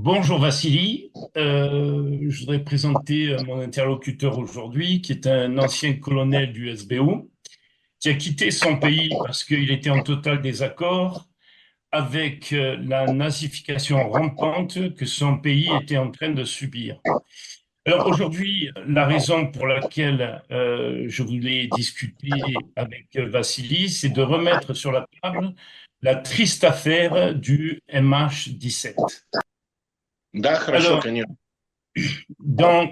Bonjour Vassili. Je voudrais présenter mon interlocuteur aujourd'hui, qui est un ancien colonel du SBU, qui a quitté son pays parce qu'il était en total désaccord avec la nazification rampante que son pays était en train de subir. Alors aujourd'hui, la raison pour laquelle je voulais discuter avec Vassili, c'est de remettre sur la table la triste affaire du MH17. Да, хорошо, Alors, конечно. dans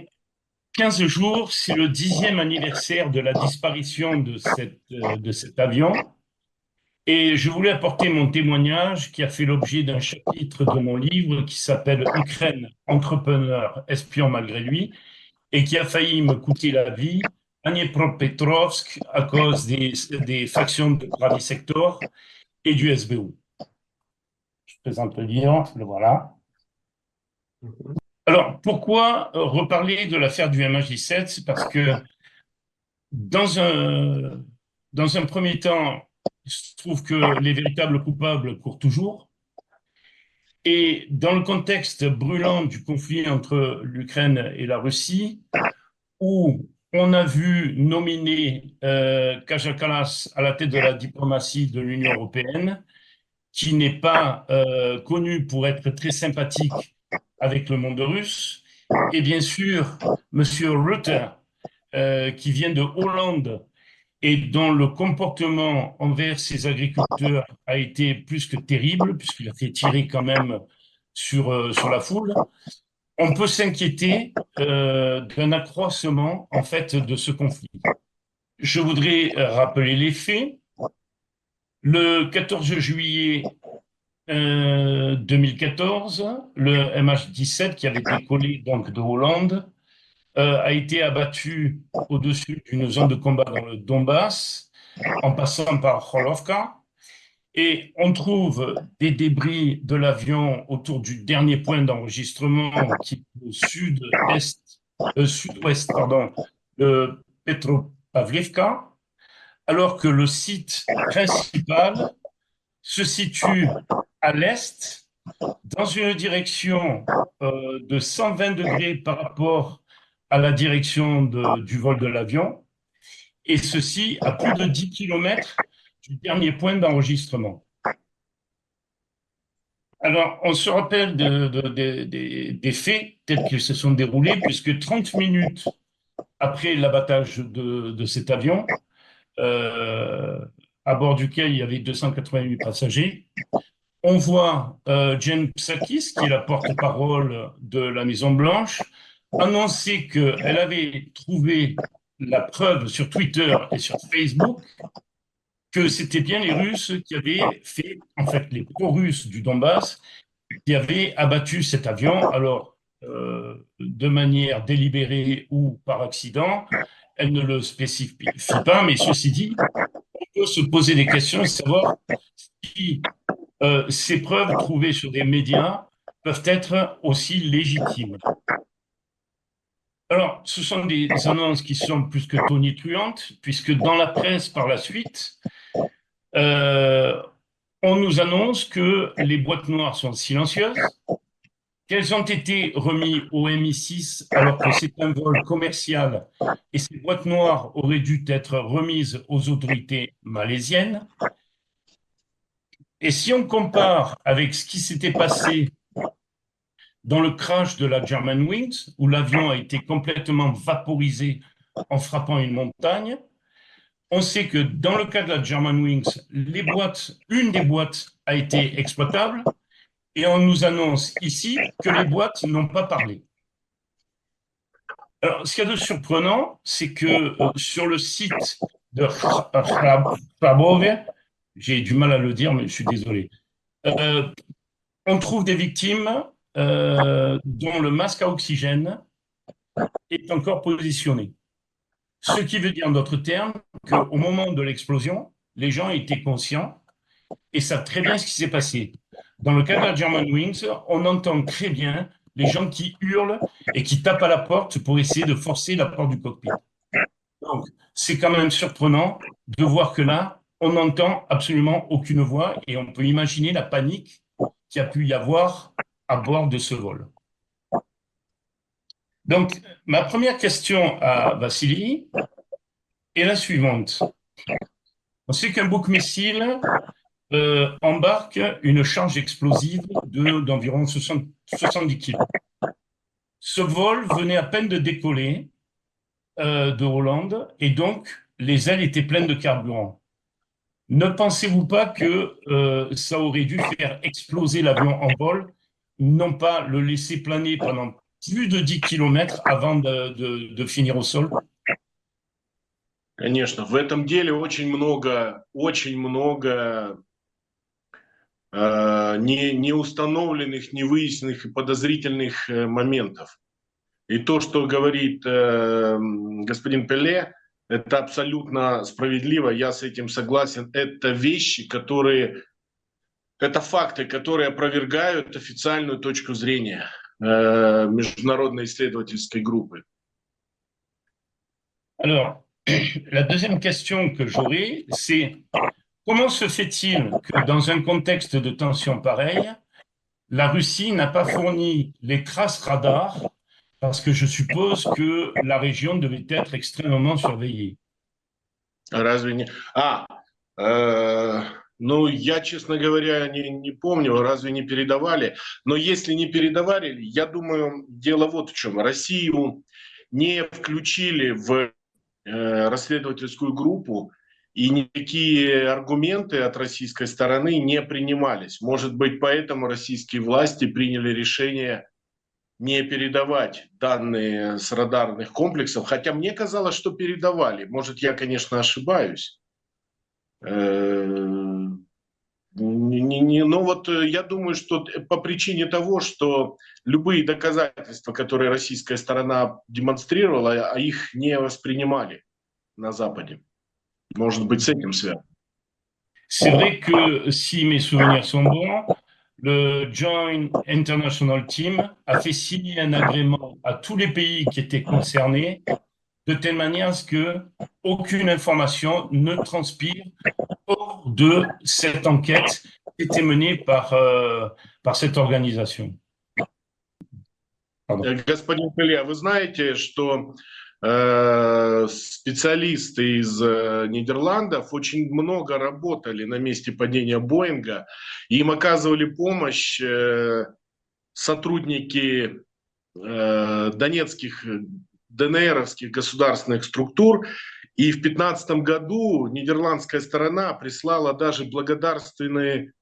15 jours, c'est le 10e anniversaire de la disparition de cet avion. Et je voulais apporter mon témoignage qui a fait l'objet d'un chapitre de mon livre qui s'appelle Ukraine, entrepreneur, espion malgré lui, et qui a failli me coûter la vie à Dnipropetrovsk à cause des factions de Pravi Sector et du SBU. Je présente le livre, le voilà. Alors, pourquoi reparler de l'affaire du MH17? C'est parce que Dans dans un premier temps, il se trouve que les véritables coupables courent toujours. Et dans le contexte brûlant du conflit entre l'Ukraine et la Russie, où on a vu nominer Kaja Kallas à la tête de la diplomatie de l'Union européenne, qui n'est pas connu pour être très sympathique avec le monde russe, et bien sûr, Monsieur Rutte, qui vient de Hollande, et dont le comportement envers ses agriculteurs a été plus que terrible, puisqu'il a fait tirer quand même sur la foule, on peut s'inquiéter d'un accroissement en fait de ce conflit. Je voudrais rappeler les faits. Le 14 juillet 2014, le MH17 qui avait décollé donc de Hollande a été abattu au-dessus d'une zone de combat dans le Donbass, en passant par Kholovka. Et on trouve des débris de l'avion autour du dernier point d'enregistrement qui est au sud-ouest, pardon, de Petropavlivka, alors que le site principal se situe à l'est, dans une direction de 120 degrés par rapport à la direction du vol de l'avion, et ceci à plus de 10 kilomètres du dernier point d'enregistrement. Alors, on se rappelle des faits tels qu'ils se sont déroulés, puisque 30 minutes après l'abattage de cet avion, euh, à bord duquel il y avait 288 passagers, on voit Jen Psakis, qui est la porte-parole de la Maison-Blanche, annoncer qu'elle avait trouvé la preuve sur Twitter et sur Facebook que c'était bien les Russes qui avaient fait, en fait, les pro-russes du Donbass, qui avaient abattu cet avion. Alors, de manière délibérée ou par accident, elle ne le spécifie pas, mais ceci dit, on peut se poser des questions et savoir si ces preuves trouvées sur des médias peuvent être aussi légitimes. Alors, ce sont des annonces qui sont plus que tonitruantes, puisque dans la presse, par la suite, euh, on nous annonce que les boîtes noires sont silencieuses, qu'elles ont été remises au MI6 alors que c'est un vol commercial et ces boîtes noires auraient dû être remises aux autorités malaisiennes. Et si on compare avec ce qui s'était passé dans le crash de la Germanwings, où l'avion a été complètement vaporisé en frappant une montagne, on sait que dans le cas de la Germanwings, une des boîtes a été exploitable, et on nous annonce ici que les boîtes n'ont pas parlé. Alors, ce qu'il y a de surprenant, c'est que sur le site de Hrabove, j'ai du mal à le dire, mais je suis désolé, euh, on trouve des victimes dont le masque à oxygène est encore positionné. Ce qui veut dire, en d'autres termes, qu'au moment de l'explosion, les gens étaient conscients et savent très bien ce qui s'est passé. Dans le cas de la Germanwings, on entend très bien les gens qui hurlent et qui tapent à la porte pour essayer de forcer la porte du cockpit. Donc, c'est quand même surprenant de voir que là, on n'entend absolument aucune voix et on peut imaginer la panique qu'il y a pu y avoir à bord de ce vol. Donc, ma première question à Vassili est la suivante. On sait qu'un bouc missile embarque une charge explosive d'environ 70 kg. Ce vol venait à peine de décoller de Hollande et donc les ailes étaient pleines de carburant. Ne pensez-vous pas que ça aurait dû faire exploser l'avion en vol, non pas le laisser planer pendant plus de 10 kilomètres avant de finir au sol? Конечно, в этом деле очень много неустановленных, невыясненных и подозрительных моментов. И то, что говорит господин Пеле, это абсолютно справедливо, я с этим согласен. Это вещи, это факты, которые опровергают официальную точку зрения международной исследовательской группы. Alors, la deuxième question que j'aurais, c'est comment se fait-il que dans un contexte de tension pareille, la Russie n'a pas fourni les traces radars parce que je suppose que la région devait être extrêmement surveillée. Разве не... ну, я, честно говоря, не помню, разве не передавали. Но если не передавали, я думаю, дело вот в чем. Россию не включили в расследовательскую группу, и никакие аргументы от российской стороны не принимались. Может быть, поэтому российские власти приняли решение не передавать данные с радарных комплексов, хотя мне казалось, что передавали. Может, я, конечно, ошибаюсь. Но вот я думаю, что по причине того, что любые доказательства, которые российская сторона демонстрировала, их не воспринимали на Западе. Может быть, с этим связано. C'est vrai que si mes souvenirs sont bons, le Joint International Team a fait signer un agrément à tous les pays qui étaient concernés de telle manière à ce que aucune information ne transpire hors de cette enquête qui était menée par cette organisation. Pardon. Господин Пеле, вы знаете, что специалисты из Нидерландов очень много работали на месте падения Боинга, и им оказывали помощь сотрудники донецких, ДНРовских государственных структур. И в 2015 году нидерландская сторона прислала даже благодарственное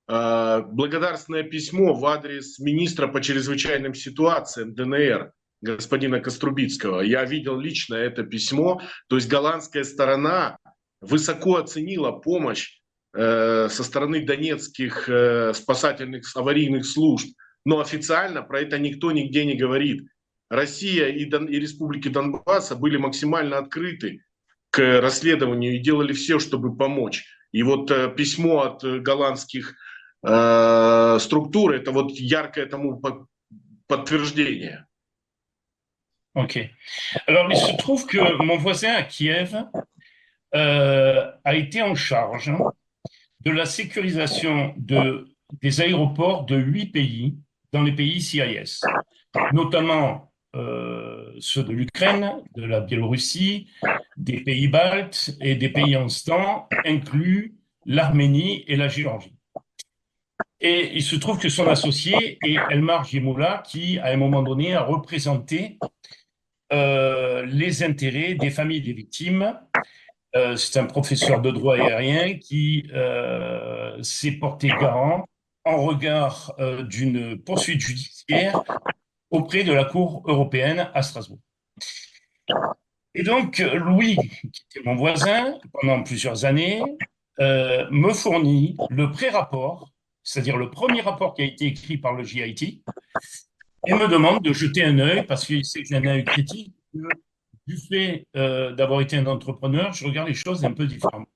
письмо в адрес министра по чрезвычайным ситуациям ДНР, господина Кострубицкого. Я видел лично это письмо. То есть голландская сторона высоко оценила помощь со стороны донецких спасательных аварийных служб. Но официально про это никто нигде не говорит. Россия и республики Донбасса были максимально открыты к расследованию и делали все, чтобы помочь. И вот письмо от голландских структур – это вот яркое тому подтверждение. Ok. Alors, il se trouve que mon voisin à Kiev a été en charge de la sécurisation des aéroports de 8 pays dans les pays CIS, notamment ceux de l'Ukraine, de la Biélorussie, des pays baltes et des pays en stand, inclus l'Arménie et la Géorgie. Et il se trouve que son associé est Elmar Gemoula, qui, à un moment donné, a représenté les intérêts des familles des victimes. C'est un professeur de droit aérien qui s'est porté garant en regard d'une poursuite judiciaire auprès de la Cour européenne à Strasbourg. Et donc, Louis, qui était mon voisin pendant plusieurs années, me fournit le pré-rapport, c'est-à-dire le premier rapport qui a été écrit par le JIT, et me demande de jeter un œil, parce qu'il sait que j'ai un œil critique, que du fait d'avoir été un entrepreneur, je regarde les choses un peu différemment.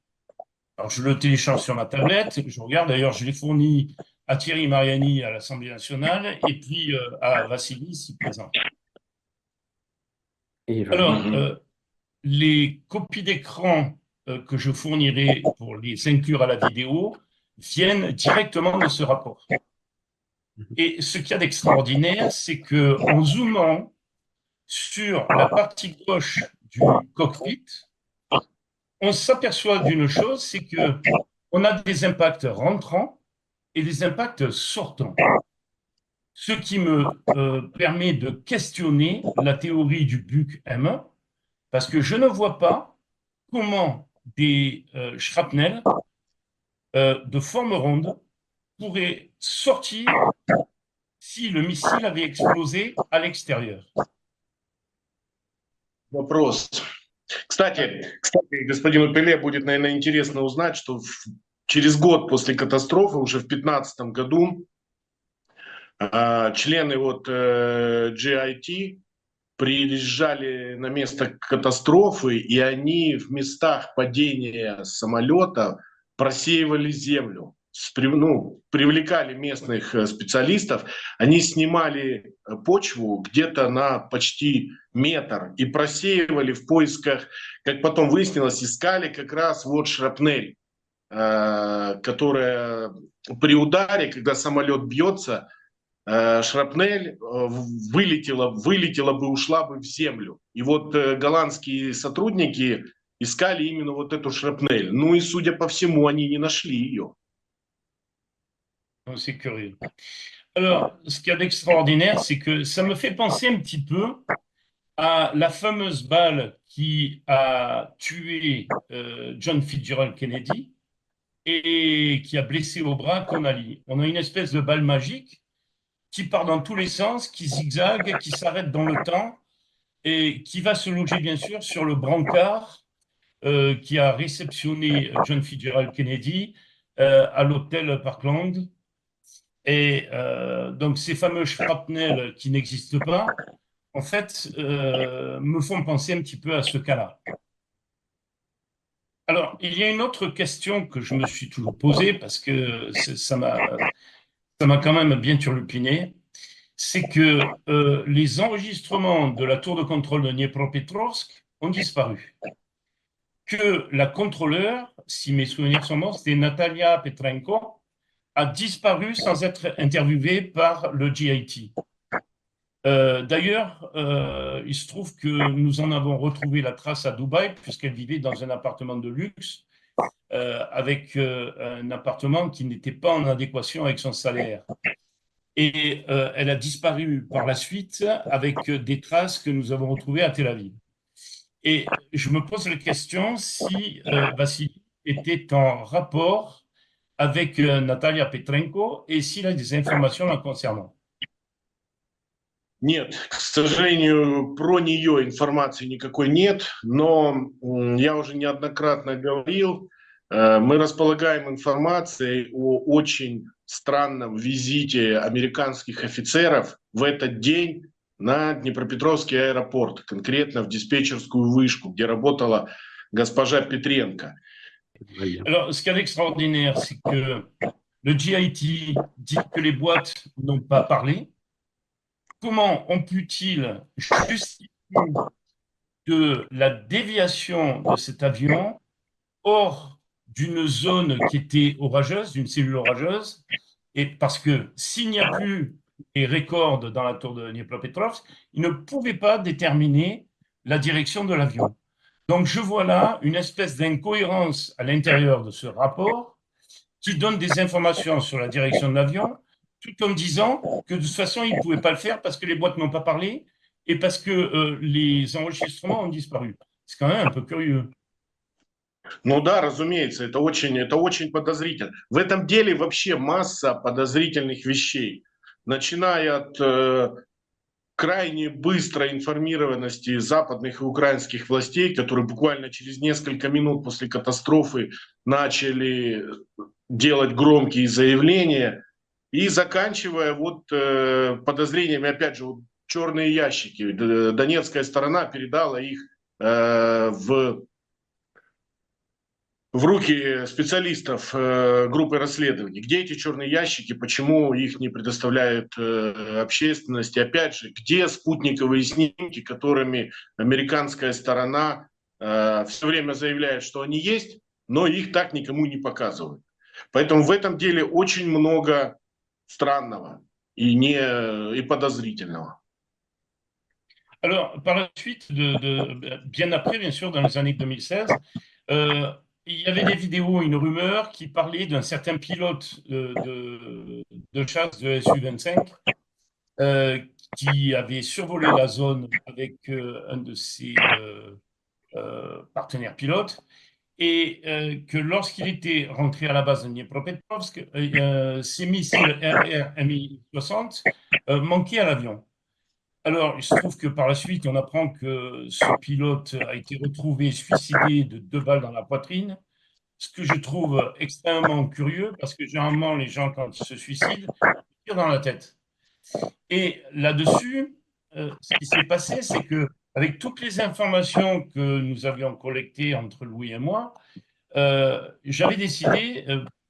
Alors, je le télécharge sur ma tablette, je regarde, d'ailleurs, je l'ai fourni à Thierry Mariani à l'Assemblée nationale, et puis à Vassili, ici présent. Alors, les copies d'écran que je fournirai pour les inclure à la vidéo viennent directement de ce rapport. Et ce qu'il y a d'extraordinaire, c'est que en zoomant sur la partie gauche du cockpit, on s'aperçoit d'une chose, c'est que on a des impacts rentrants et des impacts sortants. Ce qui me permet de questionner la théorie du Buck M1, parce que je ne vois pas comment des shrapnels de forme ronde pourraient sortir si le missile avait explosé à l'extérieur. Вопрос. Кстати, господину Пеле будет, наверное, интересно узнать, что через год после катастрофы, уже в 2015 году, члены вот GIT приезжали на место катастрофы, и они в местах падения самолета просеивали землю. Ну, привлекали местных специалистов, они снимали почву где-то на почти метр и просеивали в поисках, как потом выяснилось, искали как раз вот шрапнель, которая при ударе, когда самолет бьется, шрапнель вылетела бы, ушла бы в землю. И вот голландские сотрудники искали именно вот эту шрапнель. Ну и, судя по всему, они не нашли ее. C'est curieux. Alors, ce qu'il y a d'extraordinaire, c'est que ça me fait penser un petit peu à la fameuse balle qui a tué John Fitzgerald Kennedy et qui a blessé au bras Connally. On a une espèce de balle magique qui part dans tous les sens, qui zigzague, qui s'arrête dans le temps et qui va se loger bien sûr sur le brancard qui a réceptionné John Fitzgerald Kennedy à l'hôtel Parkland. Et donc ces fameux shrapnels qui n'existent pas, en fait, me font penser un petit peu à ce cas-là. Alors, il y a une autre question que je me suis toujours posée parce que ça m'a quand même bien turlupiné, c'est que les enregistrements de la tour de contrôle de Dniepropetrovsk ont disparu. Que la contrôleur, si mes souvenirs sont bons, c'était Natalia Petrenko, a disparu sans être interviewée par le GIT. D'ailleurs, il se trouve que nous en avons retrouvé la trace à Dubaï, puisqu'elle vivait dans un appartement de luxe, avec un appartement qui n'était pas en adéquation avec son salaire. Et elle a disparu par la suite avec des traces que nous avons retrouvées à Tel Aviv. Et je me pose la question si Vassili était en rapport avec Natalia Petrenko et s'il a des informations la concernant. Нет, к сожалению, про нее информации никакой нет, но я уже неоднократно говорил, мы располагаем информацией о очень странном визите американских офицеров в этот день на Днепропетровский аэропорт, конкретно в диспетчерскую вышку, где работала госпожа Петренко. Alors, ce qu'il y a d'extraordinaire, c'est que le GIT dit que les boîtes n'ont pas parlé. Comment on peut-il justifier de la déviation de cet avion hors d'une zone qui était orageuse, d'une cellule orageuse? Et parce que s'il n'y a plus les records dans la tour de Dniepropetrovsk, il ne pouvait pas déterminer la direction de l'avion. Donc je vois là une espèce d'incohérence à l'intérieur de ce rapport qui donne des informations sur la direction de l'avion, tout en disant que de toute façon, il ne pouvait pas le faire parce que les boîtes n'ont pas parlé et parce que les enregistrements ont disparu. C'est quand même un peu curieux. Ну да, разумеется, это очень подозрительно. В этом деле вообще масса подозрительных вещей, начиная от крайне быстрой информированности западных и украинских властей, которые буквально через несколько минут после катастрофы начали делать громкие заявления, и заканчивая вот подозрениями, опять же, вот, черные ящики. Донецкая сторона передала их в руки специалистов группы расследований. Где эти черные ящики, почему их не предоставляют общественности? Опять же, где спутниковые снимки, которыми американская сторона все время заявляет, что они есть, но их так никому не показывают. Поэтому в этом деле очень много странного. и подозрительного. Alors, par la suite, bien après, bien sûr, dans les années 2016, euh, il y avait des vidéos, une rumeur qui parlait d'un certain pilote de chasse de Su-25 euh, qui avait survolé la zone avec un de ses partenaires pilotes et que lorsqu'il était rentré à la base de Dniepropetrovsk, ses missiles RR-Mi-60 manquaient à l'avion. Alors, il se trouve que par la suite, on apprend que ce pilote a été retrouvé suicidé de 2 balles dans la poitrine, ce que je trouve extrêmement curieux parce que généralement, les gens, quand ils se suicident, ils tirent dans la tête. Et là-dessus, ce qui s'est passé, c'est que avec toutes les informations que nous avions collectées entre Louis et moi, j'avais décidé,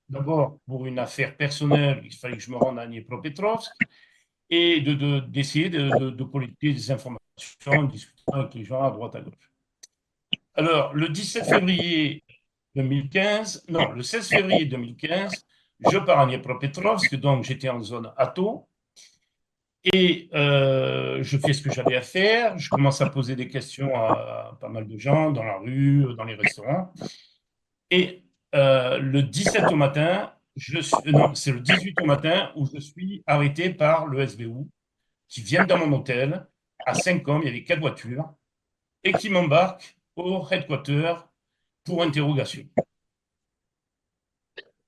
d'abord pour une affaire personnelle, il fallait que je me rende à Dniepropetrovsk, et d'essayer de collecter des informations, discuter avec les gens à droite à gauche. Alors, le 17 février 2015, non, le 16 février 2015, je pars à Dniepropetrovsk, donc j'étais en zone ATO, et je fais ce que j'avais à faire, je commence à poser des questions à pas mal de gens dans la rue, dans les restaurants, et le 17 au matin, non, c'est le 18 au matin où je suis arrêté par le SBU qui viennent dans mon hôtel, à 5 hommes, il y avait 4 voitures, et qui m'embarquent au headquarter pour interrogation.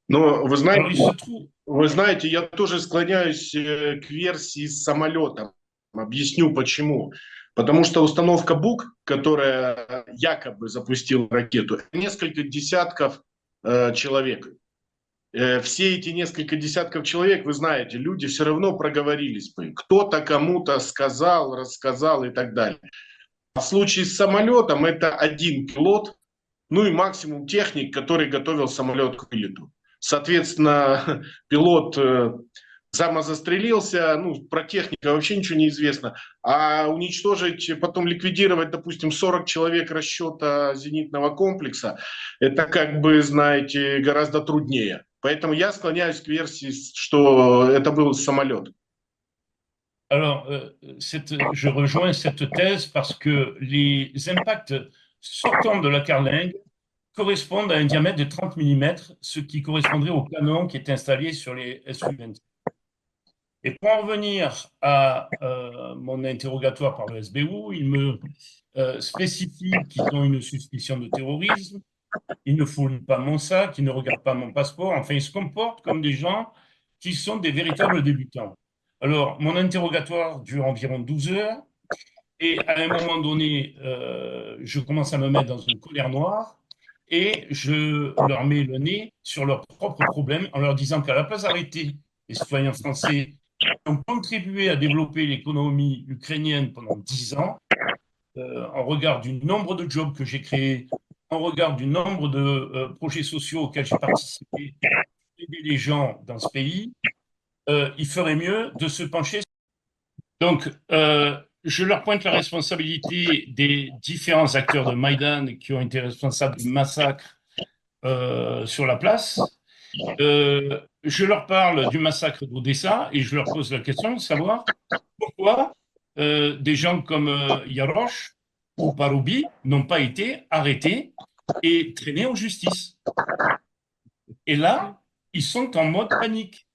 Но Alors, il se trouve... вы знаете, я тоже склоняюсь к версии с самолетом. Объясню почему. Потому что установка БУК, которая якобы запустила ракету, несколько десятков человек. Все эти несколько десятков человек, вы знаете, люди все равно проговорились бы. Кто-то кому-то сказал, рассказал и так далее. А в случае с самолетом это один пилот, ну и максимум техник, который готовил самолет к вылету. Соответственно, пилот самозастрелился, ну, про техника вообще ничего не известно. А уничтожить, потом ликвидировать, допустим, 40 человек расчета зенитного комплекса, это, как бы, знаете, гораздо труднее. Поэтому я склоняюсь к версии, что это был самолет. Alors, je rejoins cette thèse parce que les impacts sortant de la carlingue correspondent à un diamètre de 30 mm, ce qui correspondrait au canon qui est installé sur les Su-25. Et pour en revenir à mon interrogatoire par le SBU, il me spécifie qu'ils ont une suspicion de terrorisme, ils ne fouillent pas mon sac, ils ne regardent pas mon passeport, enfin, ils se comportent comme des gens qui sont des véritables débutants. Alors, mon interrogatoire dure environ 12 heures, et à un moment donné, je commence à me mettre dans une colère noire, et je leur mets le nez sur leurs propres problèmes en leur disant qu'à la place d'arrêter les citoyens français ont contribué à développer l'économie ukrainienne pendant 10 ans, en regard du nombre de jobs que j'ai créés, en regard du nombre de projets sociaux auxquels j'ai participé, aider les gens dans ce pays, il ferait mieux de se pencher. Donc, je leur pointe la responsabilité des différents acteurs de Maïdan qui ont été responsables du massacre sur la place. Je leur parle du massacre d'Odessa et je leur pose la question de savoir pourquoi des gens comme Yarosh ou Paroubi n'ont pas été arrêtés et traînés en justice. Et là, ils sont en mode panique.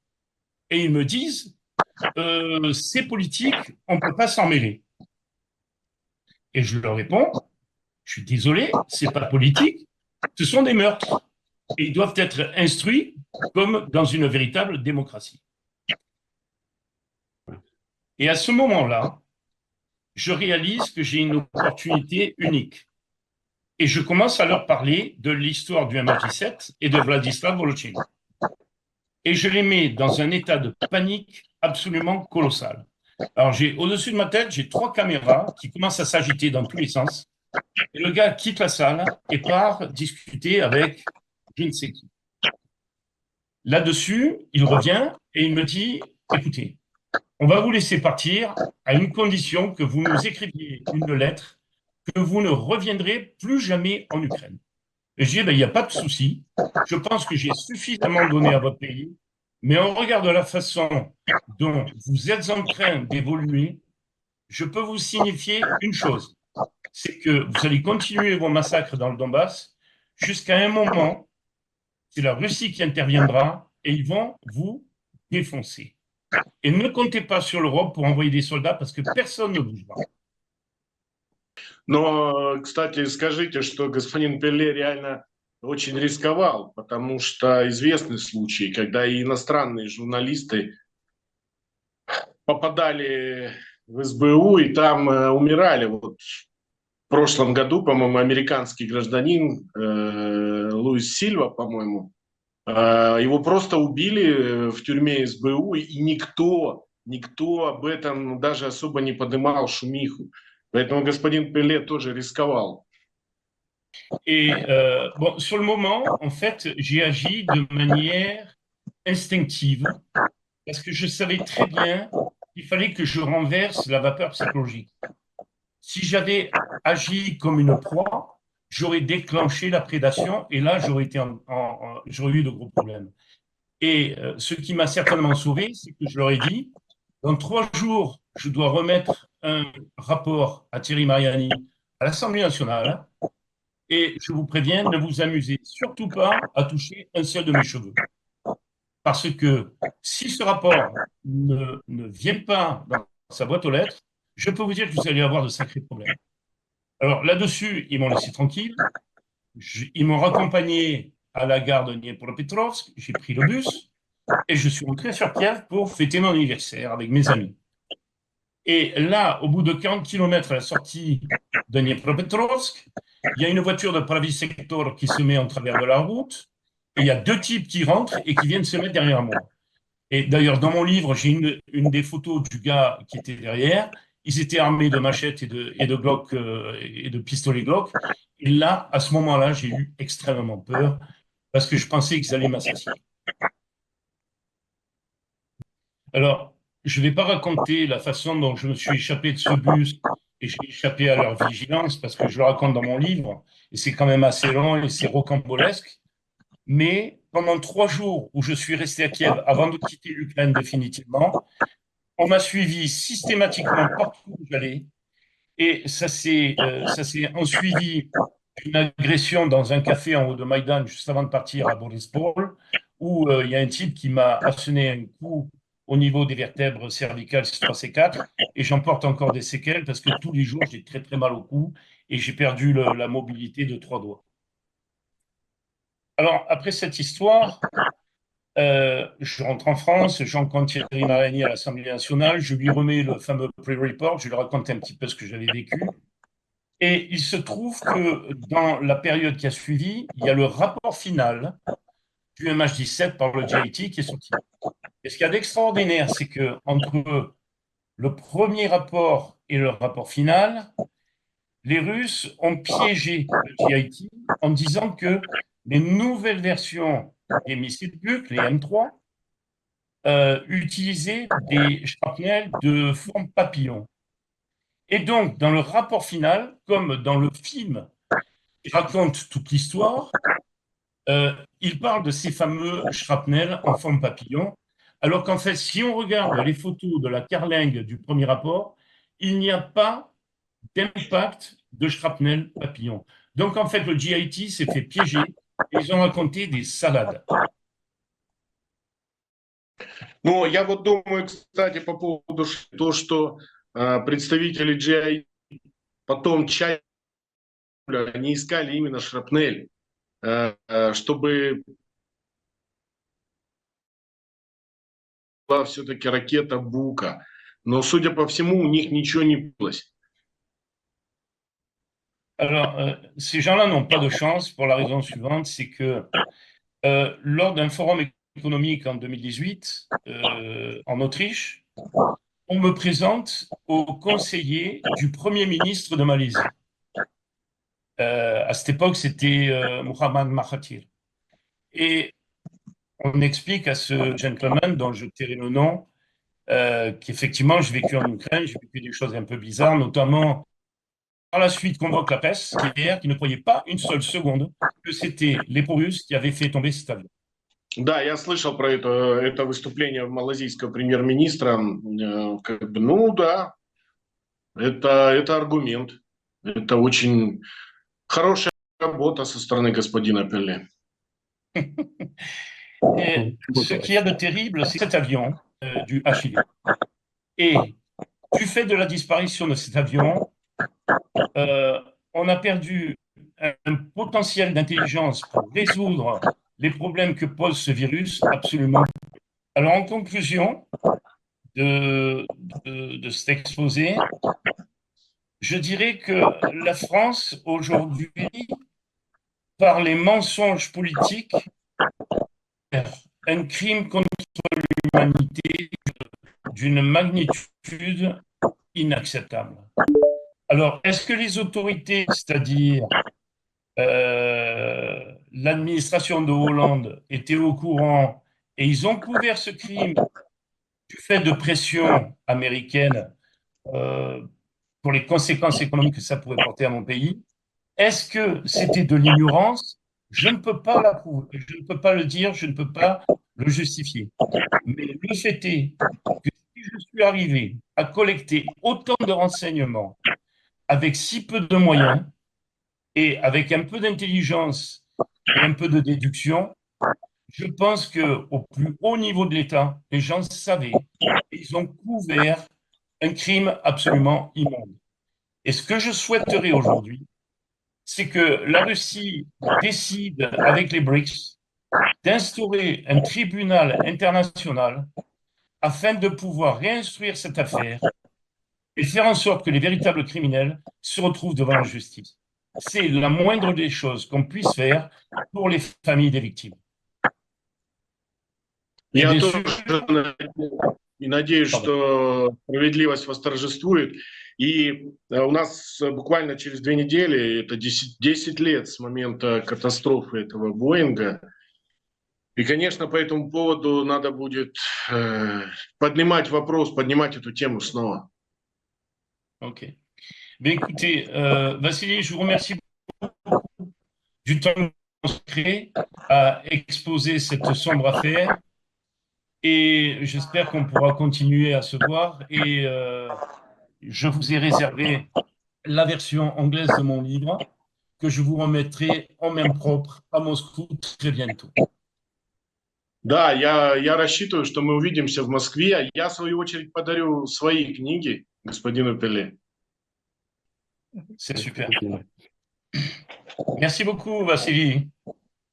Et ils me disent, c'est politique, on ne peut pas s'en mêler. Et je leur réponds, je suis désolé, ce n'est pas politique, ce sont des meurtres. Et ils doivent être instruits comme dans une véritable démocratie. Et à ce moment-là, je réalise que j'ai une opportunité unique. Et je commence à leur parler de l'histoire du MH17 et de Vladislav Volochin. Et je les mets dans un état de panique absolument colossal. Alors, au-dessus de ma tête, j'ai 3 caméras qui commencent à s'agiter dans tous les sens. Et le gars quitte la salle et part discuter avec je ne sais qui. Là-dessus, il revient et il me dit, écoutez, on va vous laisser partir à une condition que vous nous écriviez une lettre, que vous ne reviendrez plus jamais en Ukraine. Et je dis, ben, il n'y a pas de souci. Je pense que j'ai suffisamment donné à votre pays Mais au regard de la façon dont vous êtes en train d'évoluer, je peux vous signifier une chose, c'est que vous allez continuer vos massacres dans le Donbass jusqu'à un moment, c'est la Russie qui interviendra et ils vont vous défoncer. Et ne comptez pas sur l'Europe pour envoyer des soldats parce que personne ne bougera. Но, кстати, скажите, что господин Пеле реально очень рисковал, потому что известны случаи, когда и иностранные журналисты попадали в СБУ и там умирали. Вот в прошлом году, по-моему, американский гражданин Луис Сильва, по-моему, его просто убили в тюрьме СБУ, и никто об этом даже особо не поднимал шумиху. Поэтому господин Пеле тоже рисковал. Et bon, sur le moment, en fait, j'ai agi de manière instinctive parce que je savais très bien qu'il fallait que je renverse la vapeur psychologique. Si j'avais agi comme une proie, j'aurais déclenché la prédation et là, j'aurais eu de gros problèmes. Et ce qui m'a certainement sauvé, c'est que je leur ai dit, dans 3 jours, je dois remettre un rapport à Thierry Mariani à l'Assemblée nationale et je vous préviens, ne vous amusez surtout pas à toucher un seul de mes cheveux. Parce que si ce rapport ne vient pas dans sa boîte aux lettres, je peux vous dire que vous allez avoir de sacrés problèmes. Alors là-dessus, ils m'ont laissé tranquille. Ils m'ont raccompagné à la gare de Dniepropetrovsk. J'ai pris le bus et je suis rentré sur Kiev pour fêter mon anniversaire avec mes amis. Et là, au bout de 40 km à la sortie de Dniepropetrovsk, il y a une voiture de Pravi Sector qui se met en travers de la route et il y a 2 types qui rentrent et qui viennent se mettre derrière moi. Et d'ailleurs, dans mon livre, j'ai une des photos du gars qui était derrière. Ils étaient armés de machettes et de Glock et de pistolets Glock. Et là, à ce moment-là, j'ai eu extrêmement peur parce que je pensais qu'ils allaient m'assassiner. Alors, je ne vais pas raconter la façon dont je me suis échappé de ce bus et j'ai échappé à leur vigilance parce que je le raconte dans mon livre et c'est quand même assez long et c'est rocambolesque. Mais pendant 3 jours où je suis resté à Kiev avant de quitter l'Ukraine définitivement, on m'a suivi systématiquement partout où j'allais. Et ça s'est ensuivi d'une agression dans un café en haut de Maïdan juste avant de partir à Borispol, où il y a un type qui m'a asséné un coup au niveau des vertèbres cervicales C3, C4, et j'en porte encore des séquelles parce que tous les jours j'ai très très mal au cou et j'ai perdu la mobilité de 3 doigts. Alors après cette histoire, je rentre en France, je rencontre Thierry Mariani à l'Assemblée nationale, je lui remets le fameux pre-report, je lui raconte un petit peu ce que j'avais vécu. Et il se trouve que dans la période qui a suivi, il y a le rapport final du MH17 par le JIT qui est sorti. Et ce qu'il y a d'extraordinaire, c'est que entre le premier rapport et le rapport final, les Russes ont piégé le JIT en disant que les nouvelles versions des missiles Buk, les M3, utilisaient des shrapnels de forme papillon. Et donc, dans le rapport final, comme dans le film qui raconte toute l'histoire, il parle de ces fameux shrapnels en forme papillon, alors qu'en fait, si on regarde les photos de la carlingue du premier rapport, il n'y a pas d'impact de shrapnel papillon. Donc, en fait, le GIT s'est fait piéger et ils ont raconté des salades. Ну, я вот думаю, кстати, по поводу того, что представители GI потом тщательно они искали именно шрапнель, чтобы была все-таки ракета Бука. Но, судя по всему, у них ничего не получилось. Alors, ces gens-là n'ont pas de chance pour la raison suivante, c'est que lors d'un forum économique en 2018 en Autriche, on me présente au conseiller du Premier ministre de Malaisie. À cette époque, c'était Muhammad Mahathir. Et on explique à ce gentleman, dont je tairai le nom, qu'effectivement, j'ai vécu en Ukraine, j'ai vécu des choses un peu bizarres, notamment par la suite convoque la presse qui ne croyait pas une seule seconde que c'était les pro-russes qui avaient fait tomber cet avion. Да, я слышал про это выступление малазийского премьер-министра. Как бы, ну да, это аргумент. Это очень хорошая работа со стороны господина Пелле. Et ce qu'il y a de terrible, c'est cet avion du HIV. Et du fait de la disparition de cet avion, euh, on a perdu un potentiel d'intelligence pour résoudre les problèmes que pose ce virus absolument. Alors, en conclusion de cet exposé, je dirais que la France, aujourd'hui, par les mensonges politiques, un crime contre l'humanité d'une magnitude inacceptable. Alors, est-ce que les autorités, c'est-à-dire l'administration de Hollande, étaient au courant et ils ont couvert ce crime du fait de pression américaine euh, pour les conséquences économiques que ça pourrait porter à mon pays? Est-ce que c'était de l'ignorance? Je ne peux pas l'approuver, je ne peux pas le dire, je ne peux pas le justifier. Mais le fait est que si je suis arrivé à collecter autant de renseignements avec si peu de moyens et avec un peu d'intelligence et un peu de déduction, je pense qu'au plus haut niveau de l'État, les gens savaient, ils ont couvert un crime absolument immonde. Et ce que je souhaiterais aujourd'hui, c'est que la Russie décide, avec les BRICS, d'instaurer un tribunal international afin de pouvoir réinstruire cette affaire et faire en sorte que les véritables criminels se retrouvent devant la justice. C'est la moindre des choses qu'on puisse faire pour les familles des victimes. Et Я bien тоже sûr, и надеюсь, pardon. что справедливость восторжествует. И у нас буквально через 2 недели, это 10 лет с момента катастрофы этого Боинга. И, конечно, по этому поводу надо будет поднимать вопрос, поднимать эту тему снова. Ok. Mais écoutez, Vassili, je vous remercie du temps consacré à exposer cette sombre affaire et j'espère qu'on pourra continuer à se voir et je vous ai réservé la version anglaise de mon livre que je vous remettrai en main propre à Moscou très bientôt. Да, я рассчитываю, что мы увидимся в Москве. А я, в свою очередь, подарю свои книги господину Пеле. C'est super. Merci beaucoup, Vassili.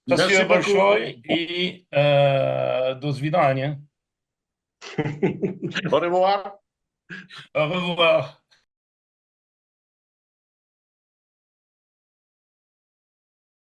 Merci Спасибо beaucoup. большое и до свидания. Au revoir. Au revoir.